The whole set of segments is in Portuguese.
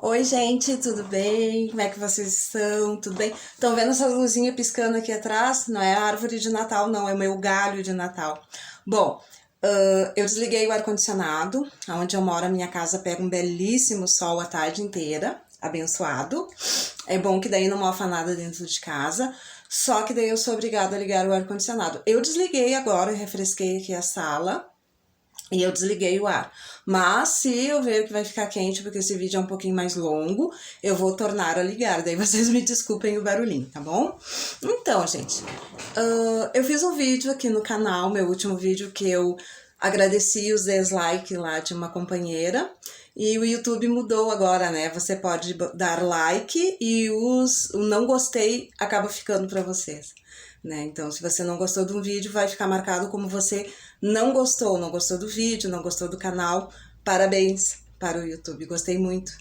Oi, gente, tudo bem? Como é que vocês estão? Tudo bem? Estão vendo essa luzinha piscando aqui atrás? Não é a árvore de Natal, não, é o meu galho de Natal. Bom, eu desliguei o ar-condicionado, onde eu moro, a minha casa pega um belíssimo sol a tarde inteira, abençoado. É bom que daí não mofa nada dentro de casa, só que daí eu sou obrigada a ligar o ar-condicionado. Eu desliguei agora, refresquei aqui a sala, e eu desliguei o ar. Mas se eu ver que vai ficar quente, porque esse vídeo é um pouquinho mais longo, eu vou tornar a ligar. Daí vocês me desculpem o barulhinho, tá bom? Então, gente, eu fiz um vídeo aqui no canal, meu último vídeo, que eu agradeci os dislikes lá de uma companheira. E o YouTube mudou agora, né? Você pode dar like e o não gostei acaba ficando para vocês. Né? Então, se você não gostou de um vídeo, vai ficar marcado como você não gostou do vídeo, não gostou do canal. Parabéns para o YouTube, gostei muito.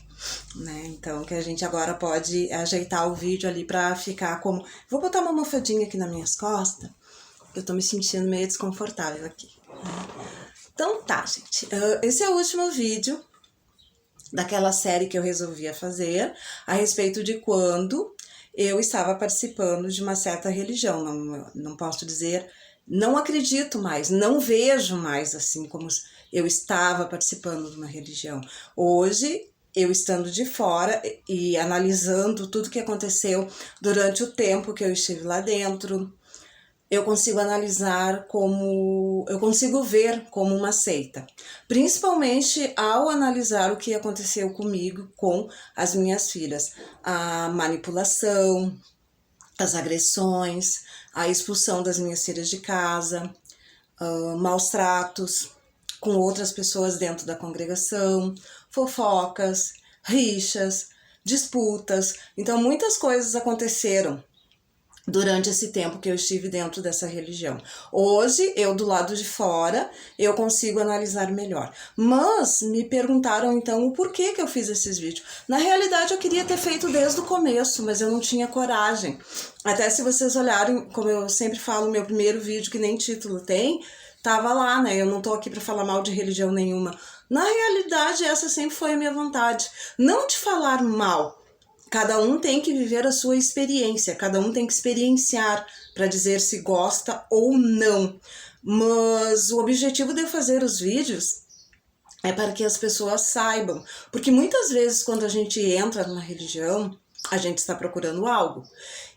Né? Então, que a gente agora pode ajeitar o vídeo ali para ficar como... Vou botar uma almofadinha aqui nas minhas costas, eu tô me sentindo meio desconfortável aqui. Né? Então tá, gente, esse é o último vídeo daquela série que eu resolvia fazer a respeito de quando eu estava participando de uma certa religião. Não posso dizer, não acredito mais, não vejo mais assim como eu estava participando de uma religião. Hoje, eu estando de fora e analisando tudo que aconteceu durante o tempo que eu estive lá dentro, eu consigo analisar como, eu consigo ver como uma seita. Principalmente ao analisar o que aconteceu comigo, com as minhas filhas. A manipulação, as agressões, a expulsão das minhas filhas de casa, maus tratos com outras pessoas dentro da congregação, fofocas, rixas, disputas. Então muitas coisas aconteceram durante esse tempo que eu estive dentro dessa religião. Hoje, eu do lado de fora, eu consigo analisar melhor. Mas me perguntaram então o porquê que eu fiz esses vídeos. Na realidade, eu queria ter feito desde o começo, mas eu não tinha coragem. Até se vocês olharem, como eu sempre falo, meu primeiro vídeo, que nem título tem, tava lá, né? Eu não tô aqui para falar mal de religião nenhuma. Na realidade, essa sempre foi a minha vontade. Não de falar mal. Cada um tem que viver a sua experiência, cada um tem que experienciar para dizer se gosta ou não. Mas o objetivo de eu fazer os vídeos é para que as pessoas saibam. Porque muitas vezes quando a gente entra numa religião, a gente está procurando algo.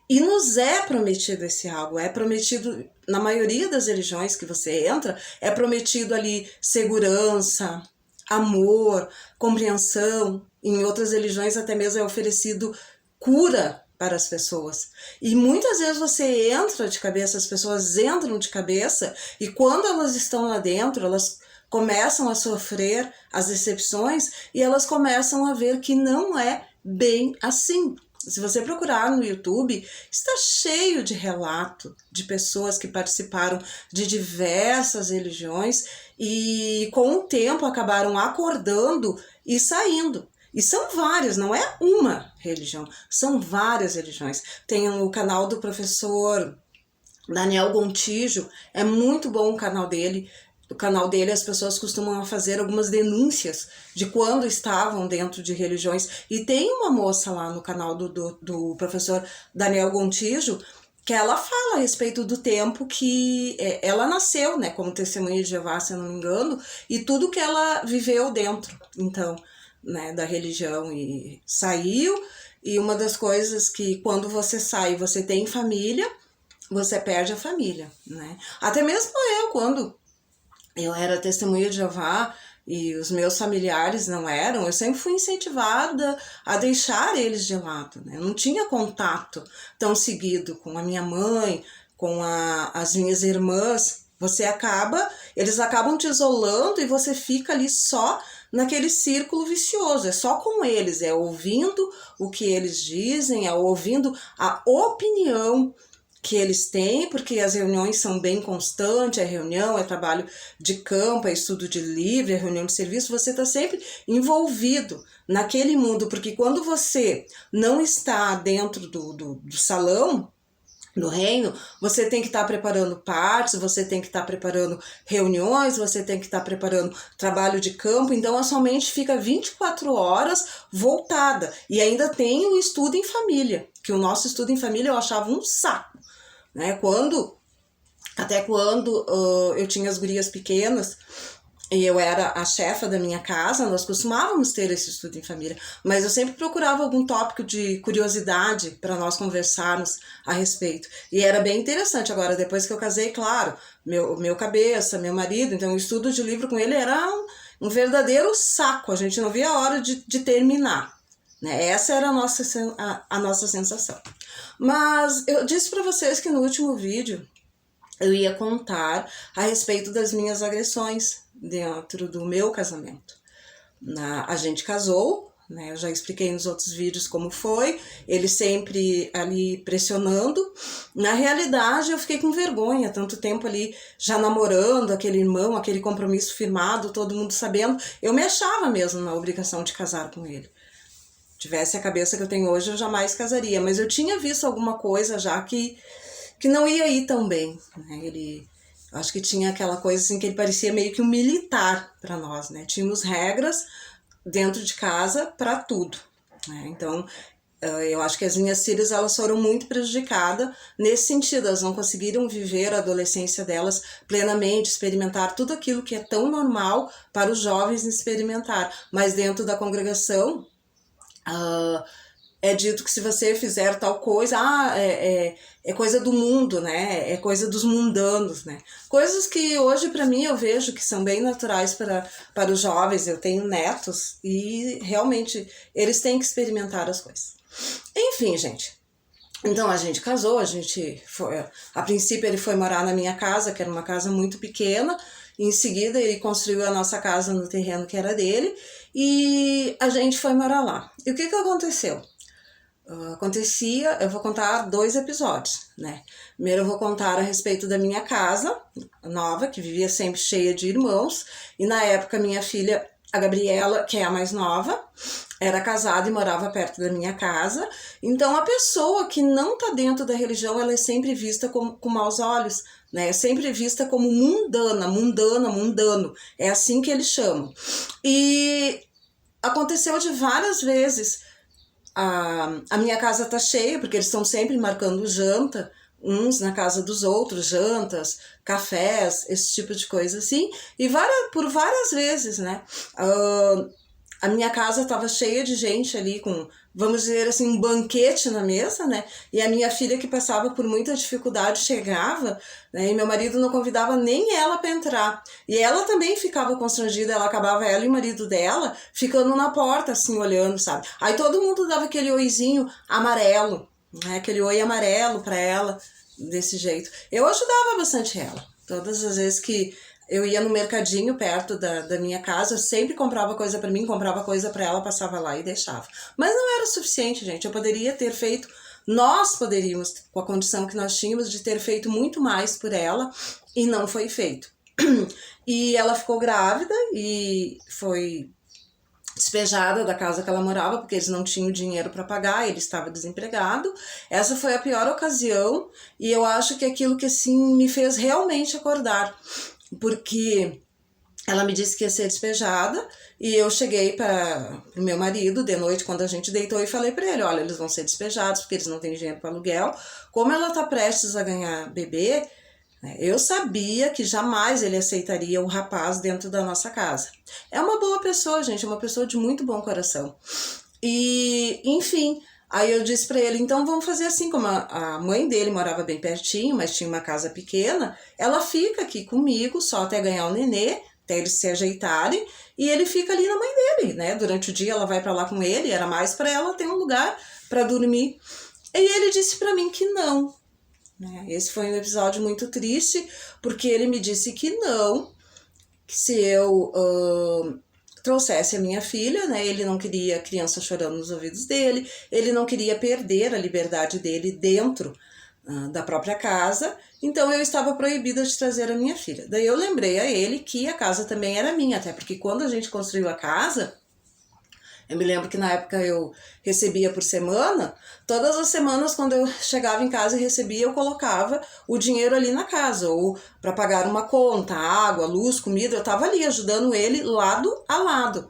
E nos é prometido esse algo, é prometido, na maioria das religiões que você entra, é prometido ali segurança, amor, compreensão. Em outras religiões até mesmo é oferecido cura para as pessoas. E muitas vezes você entra de cabeça, as pessoas entram de cabeça, e quando elas estão lá dentro, elas começam a sofrer as decepções e elas começam a ver que não é bem assim. Se você procurar no YouTube, está cheio de relato de pessoas que participaram de diversas religiões e com o tempo acabaram acordando e saindo. E são várias, não é uma religião, são várias religiões. Tem o canal do professor Daniel Gontijo, é muito bom o canal dele. No canal dele as pessoas costumam fazer algumas denúncias de quando estavam dentro de religiões. E tem uma moça lá no canal do professor Daniel Gontijo que ela fala a respeito do tempo que ela nasceu, né, como testemunha de Jeová, se eu não me engano, e tudo que ela viveu dentro, então, né, da religião, e saiu. E uma das coisas que quando você sai, você tem família, você perde a família, né? Até mesmo eu, quando eu era testemunha de Jeová e os meus familiares não eram, eu sempre fui incentivada a deixar eles de lado, né? Eu não tinha contato tão seguido com a minha mãe, com as minhas irmãs. Eles acabam te isolando e você fica ali só naquele círculo vicioso. É só com eles, é ouvindo o que eles dizem, é ouvindo a opinião que eles têm, porque as reuniões são bem constantes, é reunião, é trabalho de campo, é estudo de livro, é reunião de serviço, você está sempre envolvido naquele mundo, porque quando você não está dentro do salão, no reino, você tem que estar preparando partes, você tem que estar preparando reuniões, você tem que estar preparando trabalho de campo, então a sua mente fica 24 horas voltada. E ainda tem o estudo em família, que o nosso estudo em família eu achava um saco, né? Até quando eu tinha as gurias pequenas, e eu era a chefa da minha casa, nós costumávamos ter esse estudo em família, mas eu sempre procurava algum tópico de curiosidade para nós conversarmos a respeito. E era bem interessante. Agora, depois que eu casei, claro, meu cabeça, meu marido, então o estudo de livro com ele era um verdadeiro saco, a gente não via a hora de terminar. Né? Essa era a nossa sensação. Mas eu disse para vocês que no último vídeo eu ia contar a respeito das minhas agressões dentro do meu casamento. A gente casou, né? Eu já expliquei nos outros vídeos como foi, ele sempre ali pressionando. Na realidade, eu fiquei com vergonha, tanto tempo ali já namorando, aquele irmão, aquele compromisso firmado, todo mundo sabendo. Eu me achava mesmo na obrigação de casar com ele. Tivesse a cabeça que eu tenho hoje, eu jamais casaria, mas eu tinha visto alguma coisa já que não ia ir tão bem, né? Acho que tinha aquela coisa assim que ele parecia meio que um militar para nós, né? Tínhamos regras dentro de casa para tudo, né? Então, eu acho que as minhas filhas elas foram muito prejudicadas nesse sentido, elas não conseguiram viver a adolescência delas plenamente, experimentar tudo aquilo que é tão normal para os jovens experimentar, mas dentro da congregação, é dito que se você fizer tal coisa, é coisa do mundo, né? É coisa dos mundanos, né? Coisas que hoje para mim eu vejo que são bem naturais para os jovens. Eu tenho netos e realmente eles têm que experimentar as coisas. Enfim, gente. Então a gente casou, a princípio ele foi morar na minha casa, que era uma casa muito pequena. Em seguida ele construiu a nossa casa no terreno que era dele e a gente foi morar lá. E o que aconteceu? Eu vou contar 2 episódios, né? Primeiro eu vou contar a respeito da minha casa nova, que vivia sempre cheia de irmãos, e na época minha filha, a Gabriela, que é a mais nova, era casada e morava perto da minha casa. Então a pessoa que não tá dentro da religião, ela é sempre vista com maus olhos, né? É sempre vista como mundano, é assim que eles chamam. E aconteceu de várias vezes. A minha casa tá cheia, porque eles estão sempre marcando janta, uns na casa dos outros, jantas, cafés, esse tipo de coisa assim, e por várias vezes, né? A minha casa estava cheia de gente ali com, vamos dizer assim, um banquete na mesa, né? E a minha filha, que passava por muita dificuldade, chegava, né? E meu marido não convidava nem ela para entrar. E ela também ficava constrangida, ela e o marido dela ficando na porta, assim, olhando, sabe? Aí todo mundo dava aquele oizinho amarelo, né? Aquele oi amarelo para ela, desse jeito. Eu ajudava bastante ela. Todas as vezes que eu ia no mercadinho perto da minha casa, eu sempre comprava coisa para mim, comprava coisa para ela, passava lá e deixava. Mas não era suficiente, gente. Nós poderíamos, com a condição que nós tínhamos, de ter feito muito mais por ela e não foi feito. E ela ficou grávida e foi despejada da casa que ela morava, porque eles não tinham dinheiro para pagar, ele estava desempregado. Essa foi a pior ocasião e eu acho que aquilo que assim me fez realmente acordar, porque ela me disse que ia ser despejada e eu cheguei para o meu marido de noite, quando a gente deitou, e falei para ele, olha, eles vão ser despejados porque eles não têm dinheiro para aluguel. Como ela está prestes a ganhar bebê, eu sabia que jamais ele aceitaria o rapaz dentro da nossa casa. É uma boa pessoa, gente, é uma pessoa de muito bom coração. E, enfim, aí eu disse para ele, então vamos fazer assim, como a mãe dele morava bem pertinho, mas tinha uma casa pequena, ela fica aqui comigo só até ganhar o nenê, até eles se ajeitarem, e ele fica ali na mãe dele, né? Durante o dia ela vai para lá com ele, era mais para ela ter um lugar para dormir. E ele disse para mim que não. Esse foi um episódio muito triste, porque ele me disse que não, que se eu trouxesse a minha filha, né, ele não queria criança chorando nos ouvidos dele, ele não queria perder a liberdade dele dentro da própria casa, então eu estava proibida de trazer a minha filha. Daí eu lembrei a ele que a casa também era minha, até porque quando a gente construiu a casa, Eu me lembro que na época eu recebia por semana, todas as semanas quando eu chegava em casa e recebia, eu colocava o dinheiro ali na casa, ou para pagar uma conta, água, luz, comida, eu estava ali ajudando ele lado a lado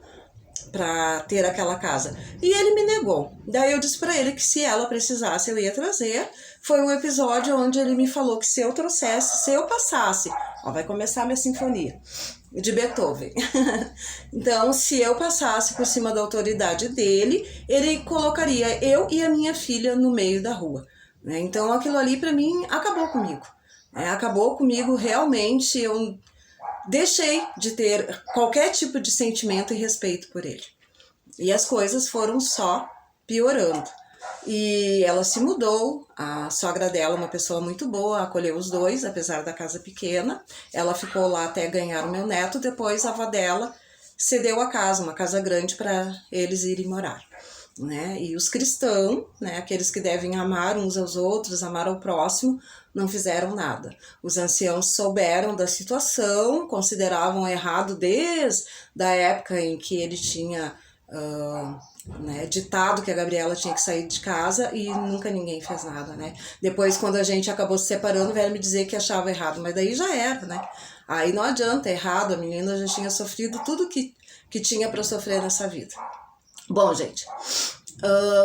para ter aquela casa. E ele me negou. Daí eu disse para ele que se ela precisasse eu ia trazer. Foi um episódio onde ele me falou que se eu trouxesse, se eu passasse, ó, vai começar a minha sinfonia de Beethoven. Então, se eu passasse por cima da autoridade dele, ele colocaria eu e a minha filha no meio da rua. Né? Então, aquilo ali para mim acabou comigo. Acabou comigo realmente. Eu deixei de ter qualquer tipo de sentimento e respeito por ele. E as coisas foram só piorando. E ela se mudou, a sogra dela, uma pessoa muito boa, acolheu os dois, apesar da casa pequena. Ela ficou lá até ganhar o meu neto, depois a avó dela cedeu a casa, uma casa grande para eles irem morar. Né? E os cristãos, né, aqueles que devem amar uns aos outros, amar ao próximo, não fizeram nada. Os anciãos souberam da situação, consideravam errado desde a época em que ele tinha né, ditado que a Gabriela tinha que sair de casa e nunca ninguém fez nada, né? Depois, quando a gente acabou se separando, vieram me dizer que achava errado, mas daí já era, né? Aí não adianta, é errado, a menina já tinha sofrido tudo que tinha para sofrer nessa vida. Bom, gente,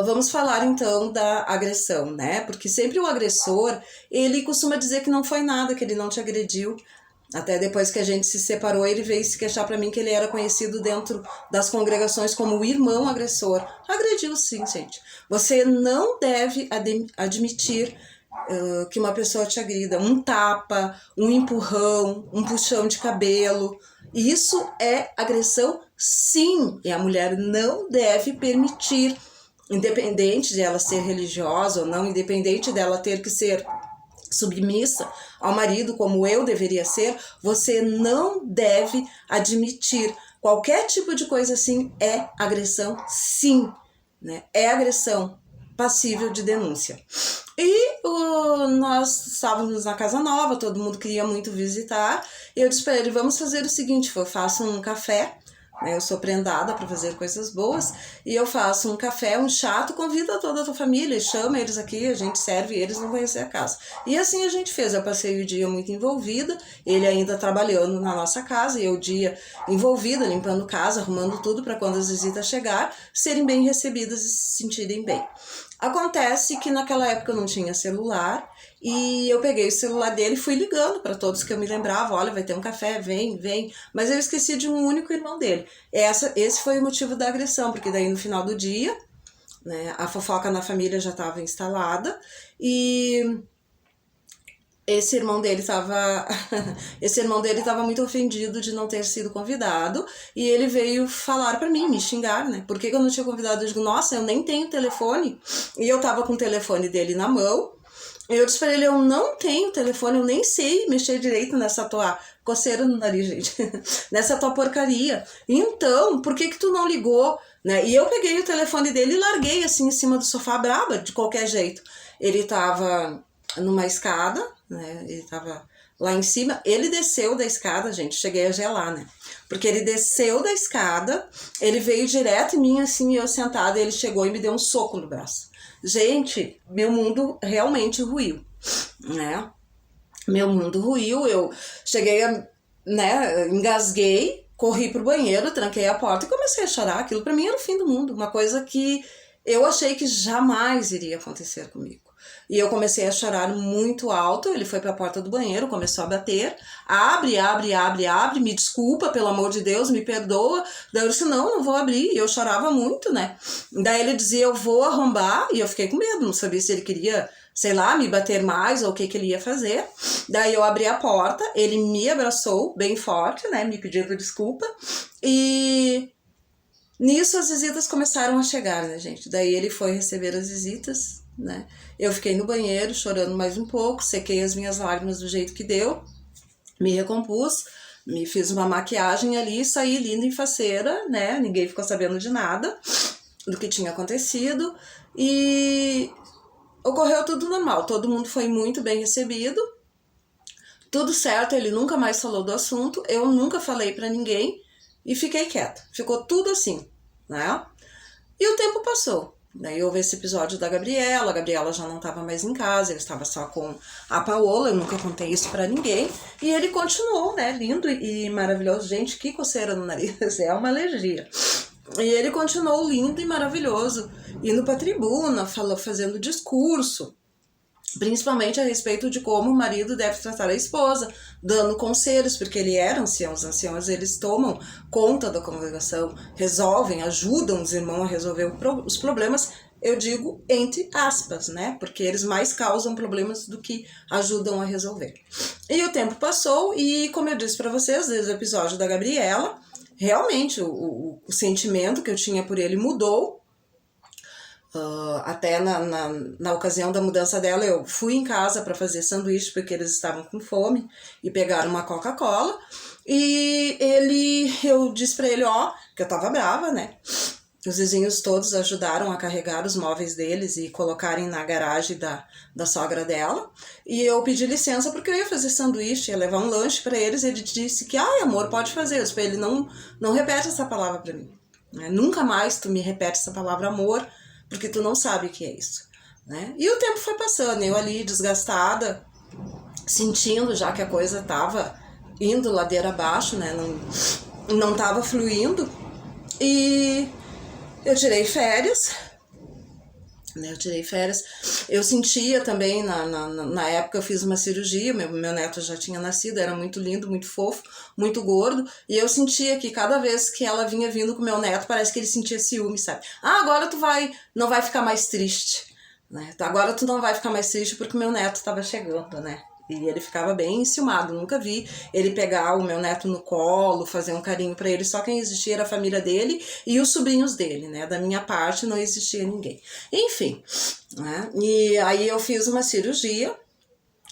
vamos falar então da agressão, né? Porque sempre o agressor, ele costuma dizer que não foi nada, que ele não te agrediu. Até depois que a gente se separou, ele veio se queixar para mim que ele era conhecido dentro das congregações como o irmão agressor. Agrediu sim, gente. Você não deve admitir que uma pessoa te agrida. Um tapa, um empurrão, um puxão de cabelo. Isso é agressão, sim. E a mulher não deve permitir, independente de ela ser religiosa ou não, independente dela ter que ser submissa ao marido como eu deveria ser, você não deve admitir qualquer tipo de coisa assim. É agressão, sim, né? É agressão passível de denúncia. E nós estávamos na casa nova, todo mundo queria muito visitar, e eu disse para ele, vamos fazer o seguinte, eu faço um café, né? Eu sou prendada para fazer coisas boas, e eu faço um café, um chá, tu convida toda a tua família, chama eles aqui, a gente serve eles, vão conhecer a casa. E assim a gente fez, eu passei o dia muito envolvida, ele ainda trabalhando na nossa casa, e eu o dia envolvida, limpando casa, arrumando tudo para quando as visitas chegar, serem bem recebidas e se sentirem bem. Acontece que naquela época eu não tinha celular, e eu peguei o celular dele e fui ligando para todos que eu me lembrava, olha, vai ter um café, vem, vem. Mas eu esqueci de um único irmão dele. Esse foi o motivo da agressão, porque daí no final do dia, né, a fofoca na família já estava instalada, e esse irmão dele estava muito ofendido de não ter sido convidado, e ele veio falar para mim, me xingar, né? Por que eu não tinha convidado? Eu digo, nossa, eu nem tenho telefone. E eu tava com o telefone dele na mão. Eu disse pra ele, eu não tenho telefone, eu nem sei mexer direito nessa tua coceira no nariz, gente, nessa tua porcaria. Então, por que tu não ligou? Né? E eu peguei o telefone dele e larguei assim em cima do sofá braba, de qualquer jeito. Ele tava numa escada, né? Ele tava lá em cima, ele desceu da escada, gente, cheguei a gelar, né? Porque ele desceu da escada, ele veio direto em mim, assim, eu sentada, ele chegou e me deu um soco no braço. Gente, meu mundo realmente ruiu, né? Meu mundo ruiu, eu cheguei a, né, engasguei, corri pro banheiro, tranquei a porta e comecei a chorar. Aquilo pra mim era o fim do mundo, uma coisa que eu achei que jamais iria acontecer comigo. E eu comecei a chorar muito alto, ele foi para a porta do banheiro, começou a bater, abre, me desculpa, pelo amor de Deus, me perdoa. Daí eu disse, não vou abrir, e eu chorava muito, né? Daí ele dizia, eu vou arrombar, e eu fiquei com medo, não sabia se ele queria, sei lá, me bater mais ou o que ele ia fazer. Daí eu abri a porta, ele me abraçou bem forte, né, me pedindo desculpa, e nisso as visitas começaram a chegar, né, gente? Daí ele foi receber as visitas, né? Eu fiquei no banheiro chorando mais um pouco, sequei as minhas lágrimas do jeito que deu, me recompus, me fiz uma maquiagem ali, saí linda e faceira, né? Ninguém ficou sabendo de nada do que tinha acontecido e ocorreu tudo normal, todo mundo foi muito bem recebido, tudo certo, ele nunca mais falou do assunto, eu nunca falei pra ninguém e fiquei quieta, ficou tudo assim, né? E o tempo passou. Daí houve esse episódio da Gabriela, a Gabriela já não estava mais em casa, ele estava só com a Paola, eu nunca contei isso pra ninguém, e ele continuou, né, lindo e maravilhoso. Gente, que coceira no nariz, é uma alergia. E ele continuou lindo e maravilhoso, indo pra tribuna, fazendo discurso, principalmente a respeito de como o marido deve tratar a esposa, dando conselhos, porque ele era ancião, os anciãos eles tomam conta da congregação, resolvem, ajudam os irmãos a resolver os problemas, eu digo entre aspas, né, porque eles mais causam problemas do que ajudam a resolver. E o tempo passou e, como eu disse para vocês, desde o episódio da Gabriela, realmente o sentimento que eu tinha por ele mudou. Até na ocasião da mudança dela, eu fui em casa para fazer sanduíche porque eles estavam com fome e pegaram uma Coca-Cola. E eu disse para ele, que eu tava brava, né? Os vizinhos todos ajudaram a carregar os móveis deles e colocarem na garagem da sogra dela. E eu pedi licença porque eu ia fazer sanduíche, ia levar um lanche para eles. Ele disse que, amor, pode fazer. Eu disse pra ele, não repete essa palavra para mim. Né? Nunca mais tu me repete essa palavra amor, porque tu não sabe o que é isso, né? E o tempo foi passando, eu ali desgastada, sentindo já que a coisa tava indo ladeira abaixo, né? Não tava fluindo. E eu tirei férias, né? Eu sentia também, na época eu fiz uma cirurgia, meu neto já tinha nascido, era muito lindo, muito fofo, muito gordo, e eu sentia que cada vez que ela vinha vindo com meu neto, parece que ele sentia ciúme, sabe? Agora tu não vai ficar mais triste, né? Agora tu não vai ficar mais triste porque meu neto estava chegando, né? E ele ficava bem enciumado, nunca vi ele pegar o meu neto no colo, fazer um carinho pra ele, só quem existia era a família dele e os sobrinhos dele, né? Da minha parte não existia ninguém. Enfim, né? E aí eu fiz uma cirurgia.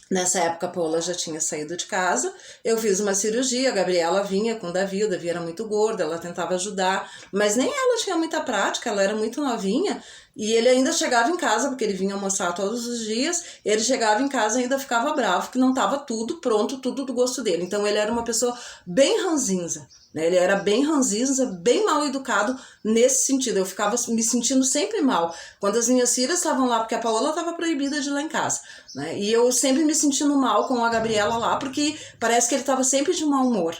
Nessa época a Paola já tinha saído de casa, eu fiz uma cirurgia, a Gabriela vinha com o Davi era muito gordo, ela tentava ajudar, mas nem ela tinha muita prática, ela era muito novinha, e ele ainda chegava em casa, porque ele vinha almoçar todos os dias, ele chegava em casa e ainda ficava bravo, que não estava tudo pronto, tudo do gosto dele. Então ele era uma pessoa bem ranzinza, né? Ele era bem ranzinza, bem mal educado nesse sentido. Eu ficava me sentindo sempre mal quando as minhas filhas estavam lá, porque a Paola estava proibida de ir lá em casa, né? E eu sempre me sentindo mal com a Gabriela lá, porque parece que ele estava sempre de mau humor,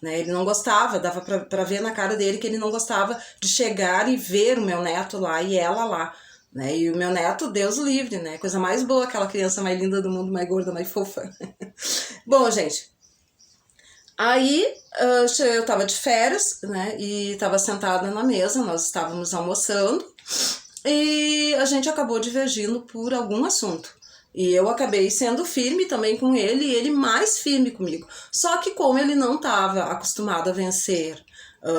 né? Ele não gostava, dava pra ver na cara dele que ele não gostava de chegar e ver o meu neto lá e ela lá, né? E o meu neto, Deus livre, né? Coisa mais boa, aquela criança mais linda do mundo, mais gorda, mais fofa. Bom, gente, aí eu tava de férias, né? E tava sentada na mesa, nós estávamos almoçando e a gente acabou divergindo por algum assunto. E eu acabei sendo firme também com ele e ele mais firme comigo. Só que como ele não estava acostumado a vencer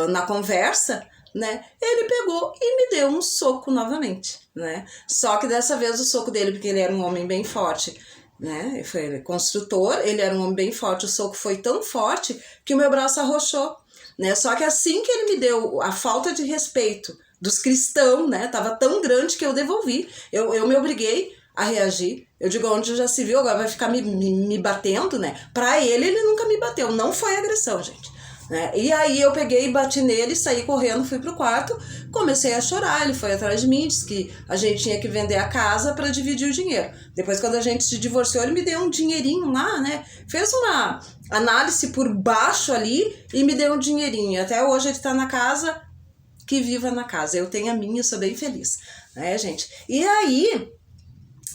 na conversa, né, ele pegou e me deu um soco novamente, né? Só que dessa vez o soco dele, porque ele era um homem bem forte, né? Ele foi construtor, ele era um homem bem forte, o soco foi tão forte que o meu braço arrochou, né? Só que assim que ele me deu, a falta de respeito dos cristãos, né, tava tão grande que eu devolvi. Eu me obriguei a reagir. Eu digo, onde já se viu, agora vai ficar me batendo, né? Pra ele nunca me bateu, não foi agressão, gente. Né? E aí eu peguei e bati nele, saí correndo, fui pro quarto, comecei a chorar, ele foi atrás de mim, disse que a gente tinha que vender a casa para dividir o dinheiro. Depois, quando a gente se divorciou, ele me deu um dinheirinho lá, né? Fez uma análise por baixo ali e me deu um dinheirinho. Até hoje ele tá na casa, que viva na casa. Eu tenho a minha, sou bem feliz, né, gente? E aí,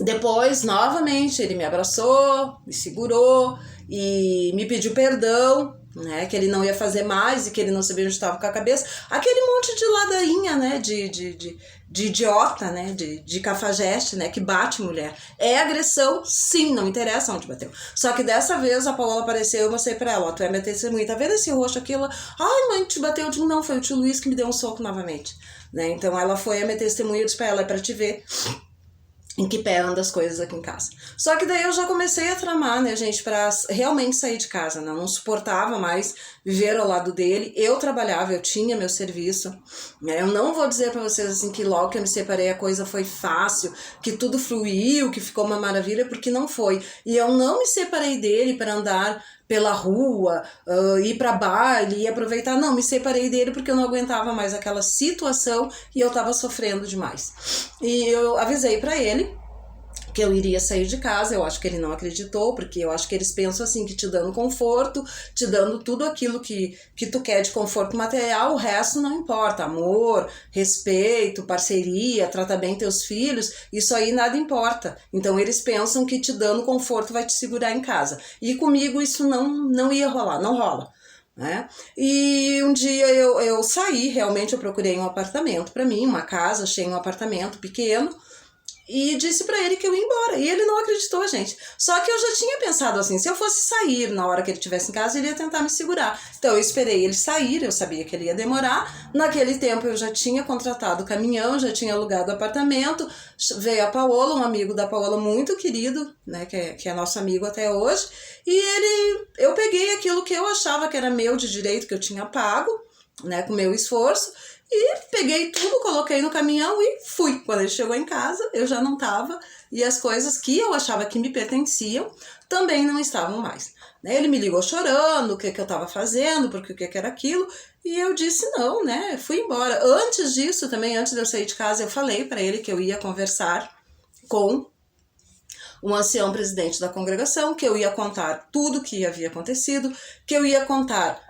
depois, novamente, ele me abraçou, me segurou e me pediu perdão, né, que ele não ia fazer mais e que ele não sabia onde estava com a cabeça. Aquele monte de ladainha, né, de idiota, né, de cafajeste, né, que bate mulher. É agressão, sim, não interessa onde bateu. Só que dessa vez a Paola apareceu e eu mostrei pra ela, tu é minha testemunha, tá vendo esse roxo aqui? Ela, ai mãe, te bateu? Eu digo, não, foi o tio Luiz que me deu um soco novamente, né, então ela foi a minha testemunha, eu disse pra ela, é pra te ver em que pé anda as coisas aqui em casa. Só que daí eu já comecei a tramar, né, gente, pra realmente sair de casa, né? Eu não suportava mais viver ao lado dele. Eu trabalhava, eu tinha meu serviço, né? Eu não vou dizer pra vocês assim que logo que eu me separei a coisa foi fácil, que tudo fluiu, que ficou uma maravilha, porque não foi. E eu não me separei dele para andar pela rua, ir para baile e aproveitar. Não, me separei dele porque eu não aguentava mais aquela situação e eu estava sofrendo demais. E eu avisei para ele que eu iria sair de casa. Eu acho que ele não acreditou, porque eu acho que eles pensam assim, que te dando conforto, te dando tudo aquilo que tu quer de conforto material, o resto não importa, amor, respeito, parceria, tratar bem teus filhos, isso aí nada importa. Então eles pensam que te dando conforto vai te segurar em casa, e comigo isso não ia rolar, não rola. Né? E um dia eu saí, realmente eu procurei um apartamento para mim, uma casa, achei um apartamento pequeno, e disse pra ele que eu ia embora. E ele não acreditou, gente. Só que eu já tinha pensado assim, se eu fosse sair na hora que ele estivesse em casa, ele ia tentar me segurar. Então eu esperei ele sair, eu sabia que ele ia demorar. Naquele tempo eu já tinha contratado o caminhão, já tinha alugado o apartamento. Veio a Paola, um amigo da Paola muito querido, né, que é nosso amigo até hoje. E eu peguei aquilo que eu achava que era meu de direito, que eu tinha pago, né, com meu esforço, e peguei tudo, coloquei no caminhão e fui. Quando ele chegou em casa, eu já não estava, e as coisas que eu achava que me pertenciam também não estavam mais. Ele me ligou chorando, o que eu estava fazendo, porque o que era aquilo, e eu disse não, né, fui embora. Antes disso, também, antes de eu sair de casa, eu falei para ele que eu ia conversar com o ancião presidente da congregação, que eu ia contar tudo que havia acontecido, que eu ia contar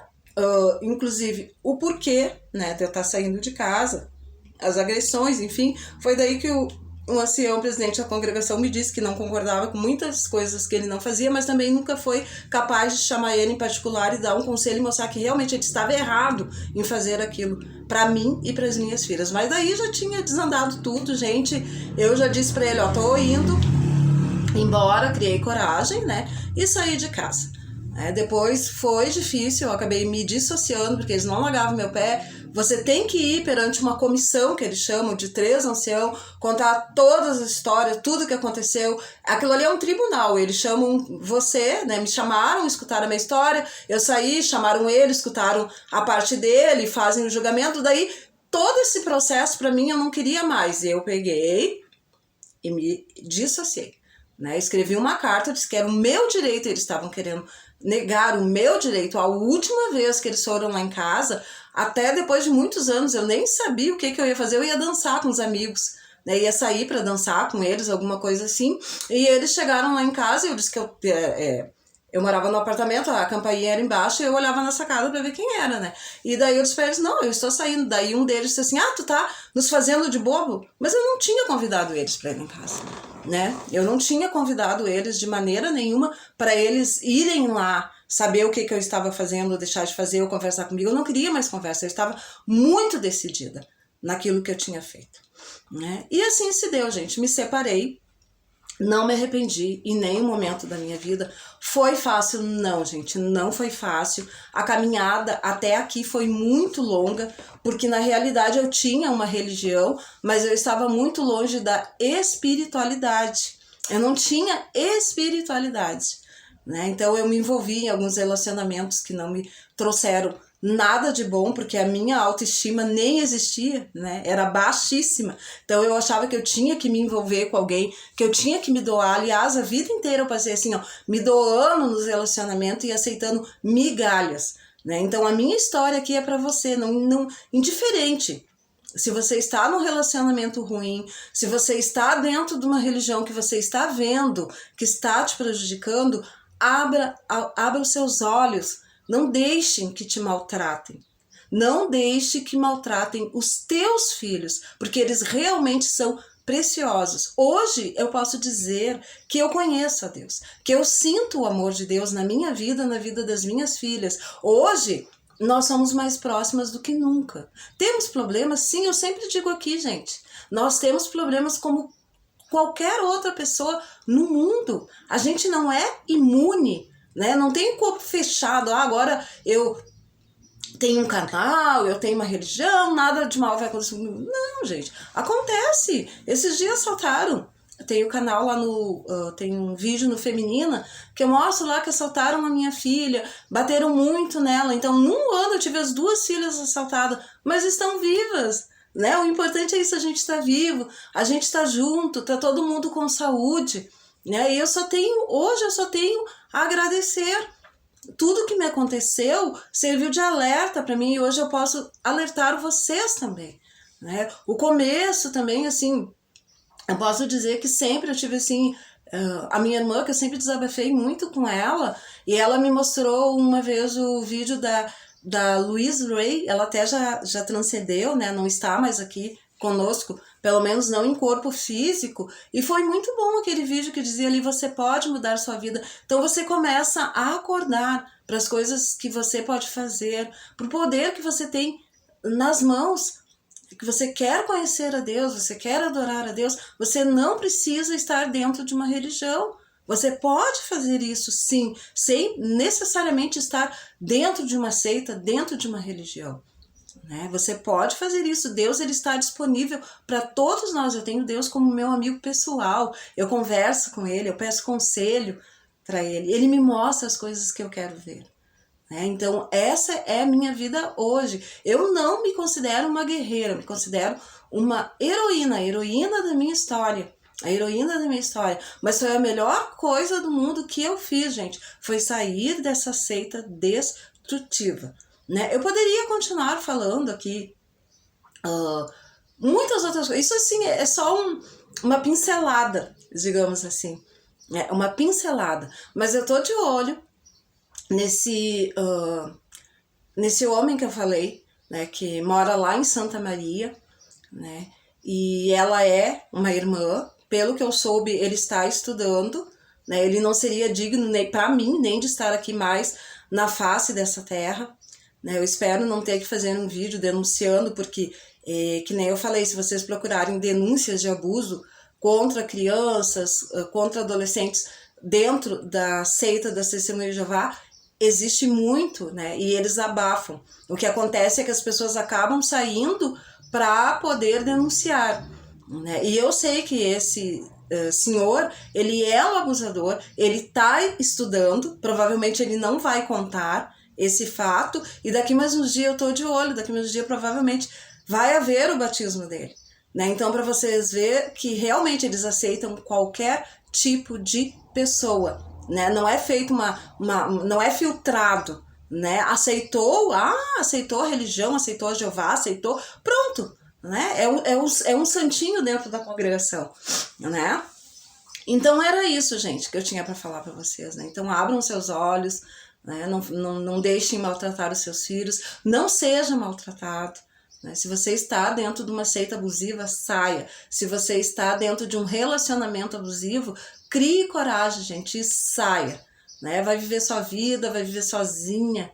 inclusive o porquê, né, de eu estar saindo de casa, as agressões, enfim. Foi daí que o ancião presidente da congregação me disse que não concordava com muitas coisas que ele não fazia, mas também nunca foi capaz de chamar ele em particular e dar um conselho e mostrar que realmente ele estava errado em fazer aquilo para mim e para as minhas filhas. Mas daí já tinha desandado tudo, gente. Eu já disse para ele, ó, tô indo embora, criei coragem, né, e saí de casa. Depois foi difícil, eu acabei me dissociando, porque eles não largavam meu pé. Você tem que ir perante uma comissão, que eles chamam de 3 anciãos, contar todas as histórias, tudo que aconteceu. Aquilo ali é um tribunal, eles chamam você, né? Me chamaram, escutaram a minha história, eu saí, chamaram ele, escutaram a parte dele, fazem o julgamento. Daí, todo esse processo, para mim, eu não queria mais. Eu peguei e me dissociei. Escrevi uma carta, disse que era o meu direito, eles estavam querendo negar o meu direito. A última vez que eles foram lá em casa, até depois de muitos anos, eu nem sabia o que eu ia fazer. Eu ia dançar com os amigos, né? Ia sair para dançar com eles, alguma coisa assim. E eles chegaram lá em casa e eu disse que eu morava no apartamento, a campainha era embaixo, e eu olhava na sacada para ver quem era, né? E daí eu disse pra eles, não, eu estou saindo. Daí um deles disse assim, tu tá nos fazendo de bobo? Mas eu não tinha convidado eles para ir em casa, né? Eu não tinha convidado eles de maneira nenhuma para eles irem lá, saber o que eu estava fazendo, deixar de fazer, ou conversar comigo. Eu não queria mais conversa, eu estava muito decidida naquilo que eu tinha feito, né? E assim se deu, gente. Me separei. Não me arrependi em nenhum momento da minha vida. Foi fácil? Não, gente, não foi fácil. A caminhada até aqui foi muito longa, porque na realidade eu tinha uma religião, mas eu estava muito longe da espiritualidade. Eu não tinha espiritualidade, né? Então eu me envolvi em alguns relacionamentos que não me trouxeram nada de bom, porque a minha autoestima nem existia, né? Era baixíssima. Então eu achava que eu tinha que me envolver com alguém, que eu tinha que me doar. Aliás, a vida inteira eu passei assim, ó, me doando nos relacionamentos e aceitando migalhas, né? Então a minha história aqui é para você, não indiferente. Se você está num relacionamento ruim, se você está dentro de uma religião que você está vendo, que está te prejudicando, abra os seus olhos. Não deixem que te maltratem. Não deixe que maltratem os teus filhos, porque eles realmente são preciosos. Hoje eu posso dizer que eu conheço a Deus, que eu sinto o amor de Deus na minha vida, na vida das minhas filhas. Hoje nós somos mais próximas do que nunca. Temos problemas? Sim, eu sempre digo aqui, gente. Nós temos problemas como qualquer outra pessoa no mundo. A gente não é imune, né? Não tem corpo fechado. Agora eu tenho um canal, eu tenho uma religião, nada de mal vai acontecer. Não, gente. Acontece. Esses dias assaltaram. Tem o canal lá tem um vídeo no Feminina que eu mostro lá que assaltaram a minha filha, bateram muito nela. Então, num ano eu tive as 2 filhas assaltadas, mas estão vivas, né? O importante é isso, a gente está vivo, a gente está junto, tá todo mundo com saúde, né? E hoje eu só tenho a agradecer, tudo que me aconteceu serviu de alerta para mim e hoje eu posso alertar vocês também, né? O começo também, assim, eu posso dizer que sempre eu tive, assim, a minha irmã, que eu sempre desabafei muito com ela, e ela me mostrou uma vez o vídeo da Louise Hay, ela até já transcendeu, né? Não está mais aqui conosco, pelo menos não em corpo físico, e foi muito bom aquele vídeo que dizia ali, você pode mudar sua vida. Então você começa a acordar para as coisas que você pode fazer, para o poder que você tem nas mãos, que você quer conhecer a Deus, você quer adorar a Deus, você não precisa estar dentro de uma religião. Você pode fazer isso, sim, sem necessariamente estar dentro de uma seita, dentro de uma religião, né? Você pode fazer isso. Deus, ele está disponível para todos nós. Eu tenho Deus como meu amigo pessoal. Eu converso com ele, eu peço conselho para ele. Ele me mostra as coisas que eu quero ver. Então, essa é a minha vida hoje. Eu não me considero uma guerreira, eu me considero uma heroína, a heroína da minha história. A heroína da minha história. Mas foi a melhor coisa do mundo que eu fiz, gente. Foi sair dessa seita destrutiva, né? Eu poderia continuar falando aqui muitas outras coisas. Isso, assim, é só uma pincelada, digamos assim. É uma pincelada. Mas eu tô de olho nesse homem que eu falei, né, que mora lá em Santa Maria, né, e ela é uma irmã, pelo que eu soube, ele está estudando, né, ele não seria digno nem para mim, nem de estar aqui mais na face dessa terra, né, eu espero não ter que fazer um vídeo denunciando, porque, que nem eu falei, se vocês procurarem denúncias de abuso contra crianças, contra adolescentes dentro da seita das Testemunhas de Jeová, existe muito, né? E eles abafam. O que acontece é que as pessoas acabam saindo para poder denunciar, né? E eu sei que esse senhor, ele é um abusador, ele está estudando, provavelmente ele não vai contar esse fato, e daqui mais uns dias eu tô de olho, daqui mais uns dias provavelmente vai haver o batismo dele, né? Então, para vocês verem que realmente eles aceitam qualquer tipo de pessoa, né? Não é feito não é filtrado, né? Aceitou a religião, aceitou a Jeová, aceitou, pronto, né? É um santinho dentro da congregação, né? Então era isso, gente, que eu tinha para falar para vocês, né? Então abram seus olhos, né? Não deixem maltratar os seus filhos, não seja maltratado, né? Se você está dentro de uma seita abusiva, saia. Se você está dentro de um relacionamento abusivo, crie coragem, gente, e saia, né? Vai viver sua vida, vai viver sozinha,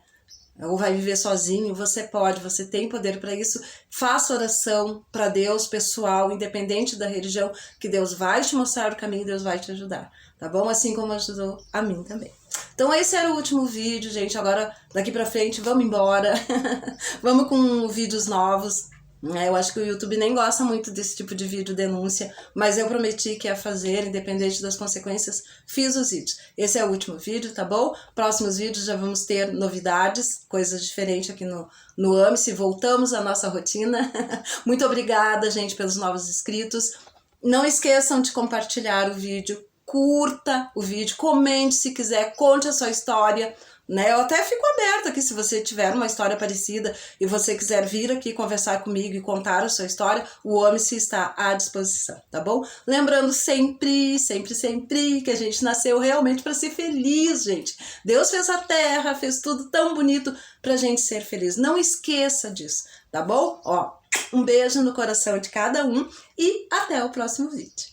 ou vai viver sozinho, você pode, você tem poder para isso. Faça oração para Deus, pessoal, independente da religião, que Deus vai te mostrar o caminho, Deus vai te ajudar, tá bom? Assim como ajudou a mim também. Então esse era o último vídeo, gente. Agora, daqui pra frente, vamos embora. Vamos com vídeos novos. Eu acho que o YouTube nem gosta muito desse tipo de vídeo denúncia, mas eu prometi que ia fazer, independente das consequências, fiz os vídeos. Esse é o último vídeo, tá bom? Próximos vídeos já vamos ter novidades, coisas diferentes aqui no AMSE, voltamos à nossa rotina. Muito obrigada, gente, pelos novos inscritos. Não esqueçam de compartilhar o vídeo, curta o vídeo, comente se quiser, conte a sua história, né? Eu até fico aberta aqui se você tiver uma história parecida e você quiser vir aqui conversar comigo e contar a sua história, o OMSE está à disposição, tá bom? Lembrando sempre, sempre, sempre que a gente nasceu realmente para ser feliz, gente. Deus fez a terra, fez tudo tão bonito pra gente ser feliz. Não esqueça disso, tá bom? Ó, um beijo no coração de cada um e até o próximo vídeo.